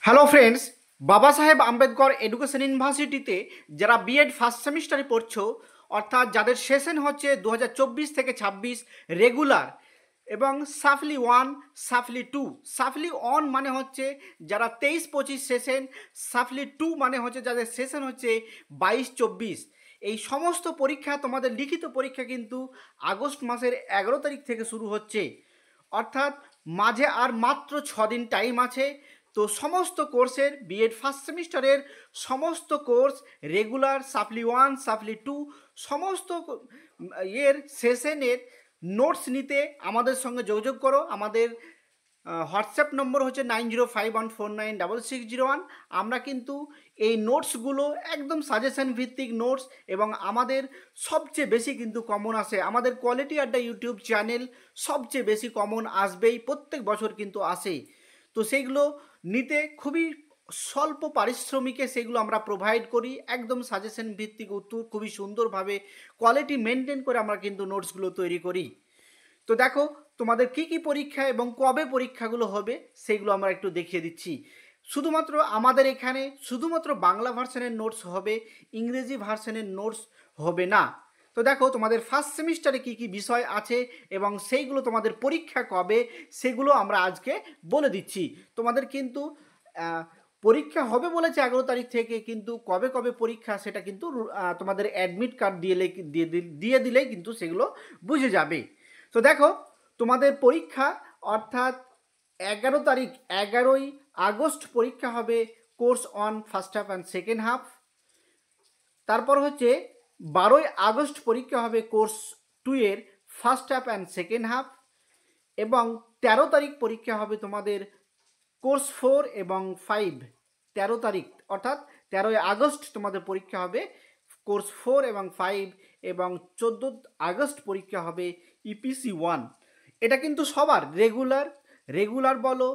Hello friends, বাবা সাহেব Ambedkar education ইউনিভার্সিটিতে যারা বিএড ফার্স্ট সেমিস্টারে পড়ছো, অর্থাৎ যাদের সেশন হচ্ছে 2024 থেকে 26 রেগুলার, এবং সাফলি 1, সাফলি 2। সাফলি 1 মানে হচ্ছে যারা 23-25 সেশন, সাফলি 2 মানে হচ্ছে যাদের সেশন হচ্ছে 22-24। এই সমস্ত পরীক্ষা, তোমাদের লিখিত পরীক্ষা কিন্তু আগস্ট মাসের 11 তারিখ থেকে শুরু হচ্ছে, অর্থাৎ মাঝে আর মাত্র 6 দিন টাইম আছে। তো সমস্ত কোর্সের বিএড ফার্স্ট সেমিস্টারের সমস্ত কোর্স রেগুলার, সাপ্লি 1, সাপ্লি 2 সমস্ত এর সেশনের নোটস নিতে আমাদের সঙ্গে যোগাযোগ করো। আমাদের হোয়াটসঅ্যাপ নম্বর হচ্ছে 9051496601। আমরা কিন্তু এই নোটসগুলো একদম সাজেশন ভিত্তিক নোটস, এবং আমাদের সবচেয়ে বেশি কিন্তু কমন আসে। আমাদের কোয়ালিটি আড্ডা ইউটিউব চ্যানেল সবচেয়ে বেশি কমন আসবেই, প্রত্যেক বছর কিন্তু আসে। তো সেইগুলো নিতে খুবই স্বল্প পারিশ্রমিকে সেগুলো আমরা প্রোভাইড করি, একদম সাজেশন ভিত্তিক উত্তর খুবই সুন্দরভাবে কোয়ালিটি মেনটেন করে আমরা কিন্তু নোটসগুলো তৈরি করি। তো দেখো, তোমাদের কি কি পরীক্ষা এবং কবে পরীক্ষাগুলো হবে সেইগুলো আমরা একটু দেখিয়ে দিচ্ছি। শুধুমাত্র আমাদের এখানে শুধুমাত্র বাংলা ভার্সনের নোটস হবে, ইংরেজি ভার্সনের নোটস হবে না। তো দেখো, তোমাদের ফার্স্ট সেমিস্টারে কি কি বিষয় আছে এবং সেইগুলো তোমাদের পরীক্ষা কবে সেগুলো আমরা আজকে বলে দিচ্ছি। তোমাদের কিন্তু পরীক্ষা হবে বলেছে 11 তারিখ থেকে, কিন্তু কবে কবে পরীক্ষা সেটা কিন্তু তোমাদের অ্যাডমিট কার্ড দিয়ে দিলেই কিন্তু সেগুলো বুঝে যাবে। তো দেখো, তোমাদের পরীক্ষা অর্থাৎ 11 তারিখ, 11ই আগস্ট পরীক্ষা হবে course on first half and second half. তারপর হচ্ছে 12ই আগস্ট পরীক্ষা হবে কোর্স 2 এর first half and second half. এবং 13 তারিখ পরীক্ষা হবে তোমাদের কোর্স 4 এবং 5। 13 তারিখ অর্থাৎ 13ই আগস্ট তোমাদের পরীক্ষা হবে কোর্স 4 এবং 5, এবং 14 আগস্ট পরীক্ষা হবে ইপিসি 1। এটা কিন্তু সবার রেগুলার বলো,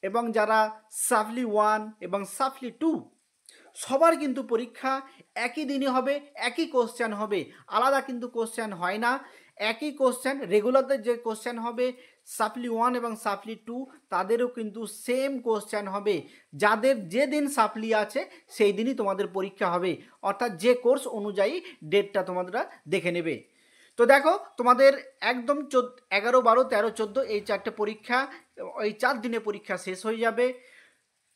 এবং যারা সাফলি 1 এবং সাফলি 2 সবার কিন্তু পরীক্ষা একই দিনে হবে, একই কোশ্চেন হবে, আলাদা কিন্তু কোশ্চেন হয় না। একই কোশ্চেন, রেগুলারদের যে কোশ্চেন হবে সাপ্লি 1 এবং সাপ্লি 2 তাদেরও কিন্তু সেম কোশ্চেন হবে। যাদের যে দিন সাপ্লি আছে সেই দিনই তোমাদের পরীক্ষা হবে, অর্থাৎ যে কোর্স অনুযায়ী ডেটটা তোমরা দেখে নেবে। তো দেখো, তোমাদের একদম 11, 12, 13, 14 এই 4টে পরীক্ষা, এই 4 দিনে পরীক্ষা শেষ হয়ে যাবে।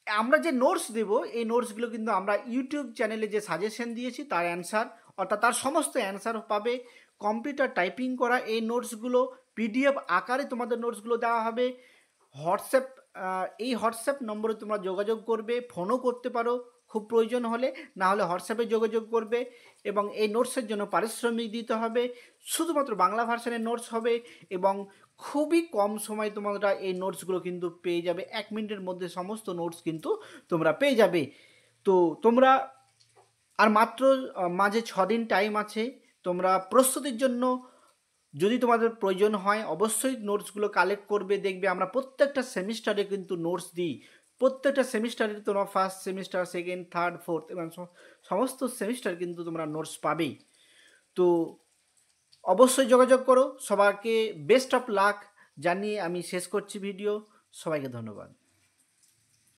আমরা যে নোটস দেব এই নোটসগুলো কিন্তু আমরা ইউটিউব চ্যানেলে যে সাজেশন দিয়েছি তার অ্যান্সার, অর্থাৎ তার সমস্ত অ্যান্সার পাবে। কম্পিউটার টাইপিং করা এই নোটসগুলো পিডিএফ আকারে তোমাদের নোটসগুলো দেওয়া হবে। হোয়াটসঅ্যাপ, এই হোয়াটসঅ্যাপ নম্বরে তোমরা যোগাযোগ করবে, ফোনও করতে পারো খুব প্রয়োজন হলে, না হলে হোয়াটসঅ্যাপে যোগাযোগ করবে। এবং এই নোটসের জন্য পারিশ্রমিক দিতে হবে। শুধুমাত্র বাংলা ভার্সনের নোটস হবে, এবং খুবই কম সময় তোমরা এই নোটসগুলো কিন্তু পেয়ে যাবে। 1 মিনিটের মধ্যে সমস্ত নোটস কিন্তু তোমরা পেয়ে যাবে। তো তোমরা আর মাত্র মাঝে 6 দিন টাইম আছে। তোমরা প্রস্তুতির জন্য যদি তোমাদের প্রয়োজন হয় অবশ্যই নোটসগুলো কালেক্ট করবে। দেখবে আমরা প্রত্যেকটা সেমিস্টারে কিন্তু নোটস দিই। প্রত্যেকটা সেমিস্টারে তোমরা first semester, second, third, fourth এবং সমস্ত সেমিস্টার কিন্তু তোমরা নোটস পাবেই। তো অবশ্যই যোগাযোগ করো। সবাইকে বেস্ট অফ লাক জানিয়ে আমি শেষ করছি ভিডিও। সবাইকে ধন্যবাদ।